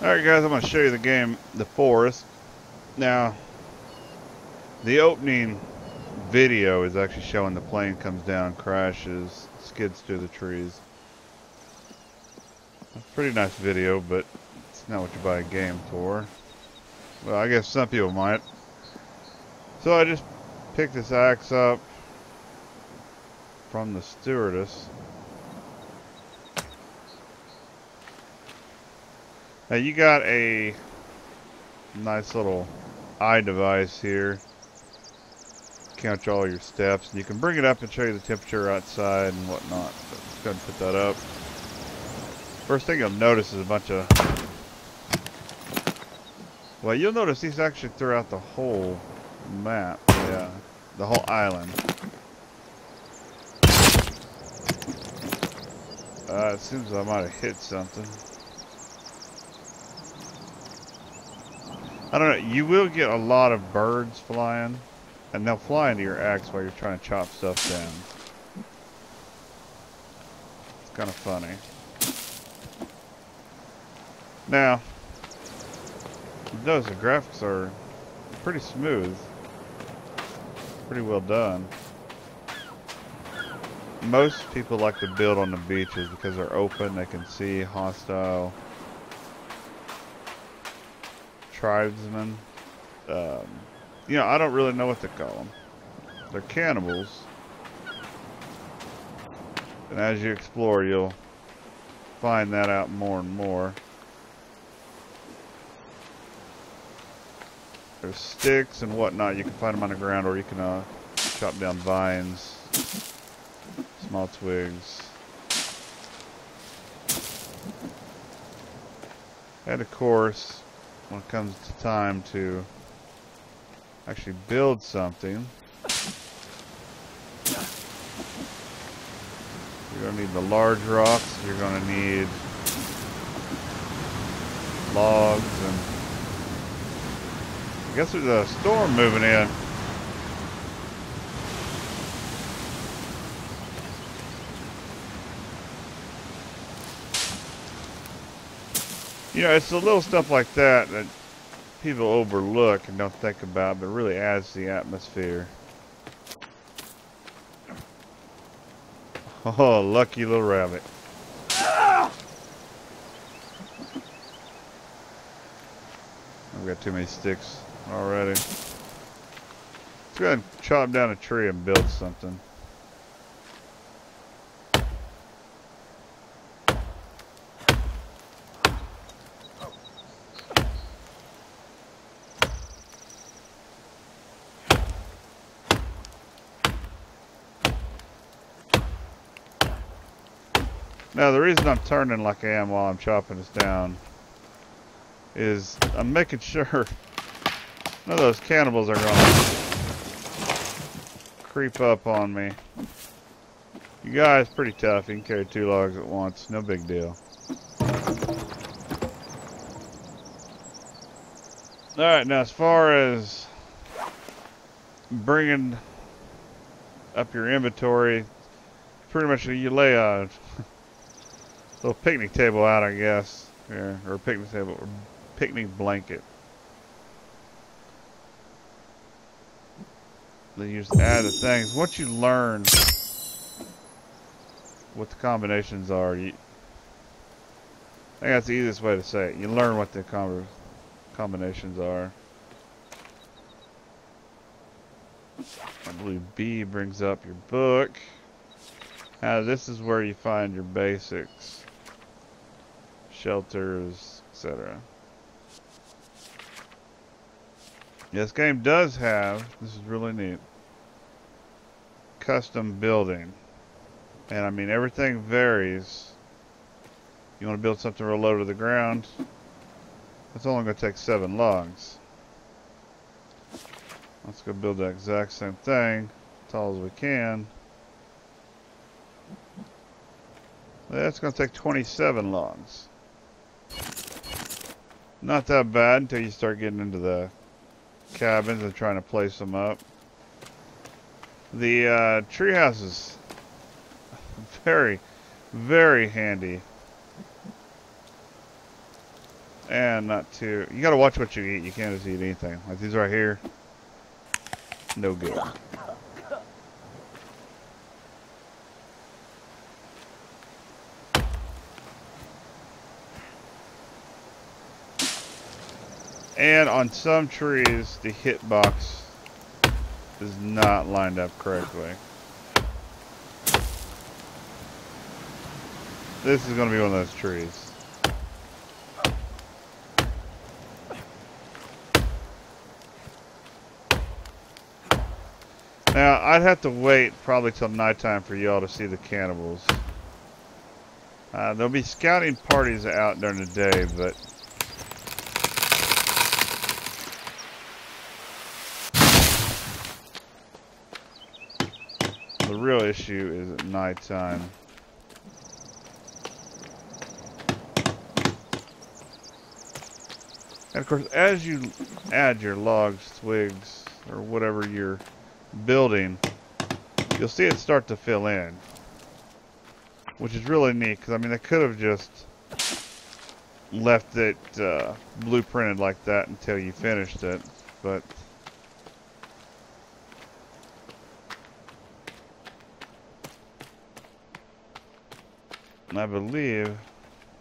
Alright guys, I'm going to show you the game, The Forest. Now, the opening video is actually showing the plane comes down, crashes, skids through the trees. A pretty nice video, but it's not what you buy a game for. Well, I guess some people might. So I just picked this axe up from the stewardess. Now you got a nice little eye device here. Count all your steps, and you can bring it up and show you the temperature outside and whatnot. So let's go ahead and put that up. First thing you'll notice is a bunch of... Well, you'll notice these actually throughout the whole map. Yeah, the whole island. It seems I might have hit something. I don't know, you will get a lot of birds flying, and they'll fly into your axe while you're trying to chop stuff down. It's kind of funny. Now, notice the graphics are pretty smooth. Pretty well done. Most people like to build on the beaches because they're open, they can see hostile tribesmen. You know, I don't really know what to call them. They're cannibals. And as you explore, you'll find that out more and more. There's sticks and whatnot. You can find them on the ground, or you can chop down vines, small twigs. And of course, when it comes to time to actually build something, you're going to need the large rocks, you're going to need logs, and I guess there's a storm moving in. You know, it's the little stuff like that that people overlook and don't think about, but really adds to the atmosphere. Oh, lucky little rabbit. I've got too many sticks already. Let's go ahead and chop down a tree and build something. Now, the reason I'm turning like I am while I'm chopping this down is I'm making sure none of those cannibals are going to creep up on me. You guys pretty tough. You can carry 2 logs at once. No big deal. Alright, now as far as bringing up your inventory, pretty much you lay a little picnic table out, I guess. Here, or picnic table, or picnic blanket. Then you just add the things. Once you learn what the combinations are, I think that's the easiest way to say it. You learn what the combinations are. I believe B brings up your book. Now this is where you find your basics. Shelters, etc. This game does have, this is really neat, custom building. And I mean, everything varies. You want to build something real low to the ground, it's only going to take 7 logs. Let's go build the exact same thing, tall as we can. That's going to take 27 logs. Not that bad until you start getting into the cabins and trying to place them up. The treehouse is very, very handy. And not too... You gotta watch what you eat. You can't just eat anything. Like these right here. No good. And on some trees, the hitbox is not lined up correctly. This is going to be one of those trees. Now, I'd have to wait probably till nighttime for y'all to see the cannibals. There'll be scouting parties out during the day, but... the real issue is at nighttime. And of course, as you add your logs, twigs, or whatever you're building, you'll see it start to fill in. Which is really neat, because I mean, they could have just left it blueprinted like that until you finished it, but... I believe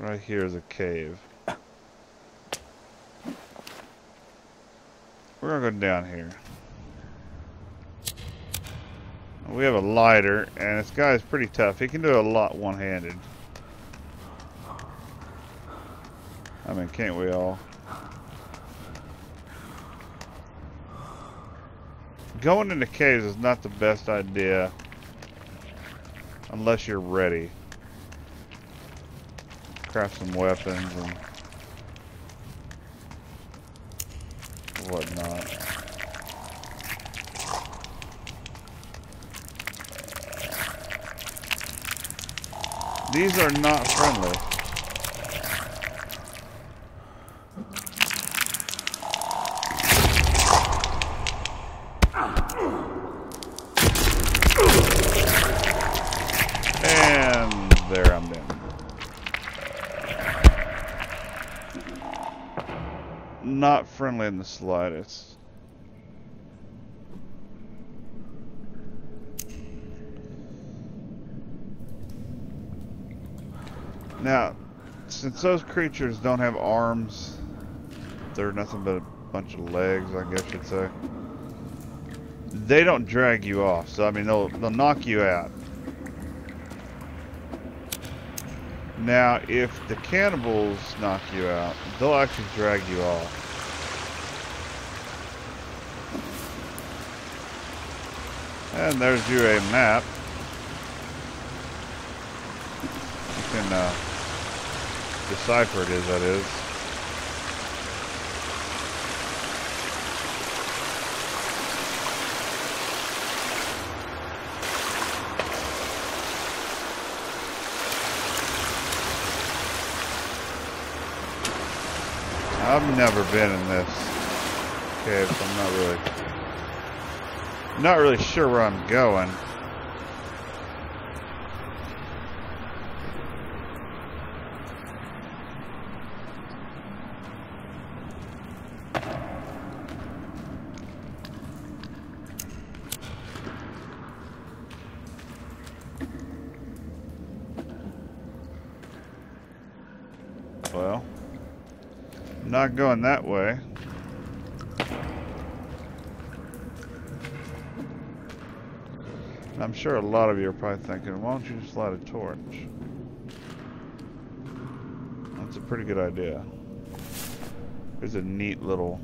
right here is a cave. We're gonna go down here. We have a lighter, and this guy is pretty tough. He can do a lot one-handed. I mean, can't we all? Going into caves is not the best idea unless you're ready. Craft some weapons and whatnot. These are not friendly. And there, I'm down. Not friendly in the slightest. Now, since those creatures don't have arms, they're nothing but a bunch of legs, I guess you'd say. They don't drag you off, so I mean they'll knock you out. Now, if the cannibals knock you out, they'll actually drag you off. And there's you a map. You can decipher it as that is. I've never been in this cave, so I'm not really sure where I'm going. Well, I'm not going that way. I'm sure a lot of you are probably thinking, why don't you just light a torch? That's a pretty good idea. There's a neat little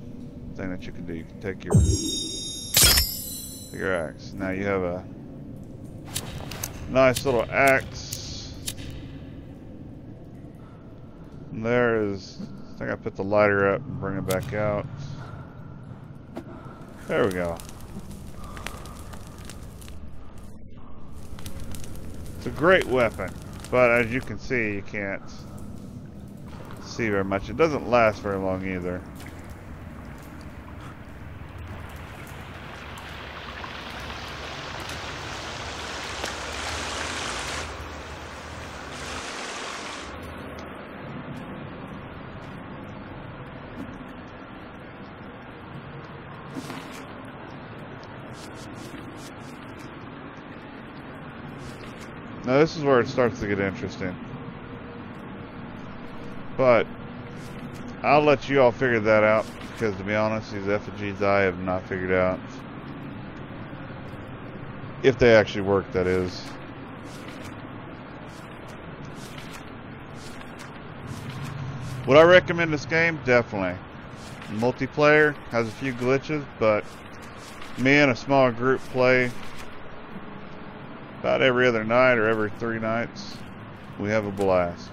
thing that you can do. You can take your axe. Now you have a nice little axe. And there is, I think I put the lighter up and bring it back out. There we go. It's a great weapon, but as you can see, you can't see very much. It doesn't last very long either. Now this is where it starts to get interesting. But I'll let you all figure that out, because to be honest, these effigies I have not figured out. If they actually work, that is. Would I recommend this game? Definitely. Multiplayer has a few glitches, but me and a small group play about every other night or every 3 nights. We have a blast.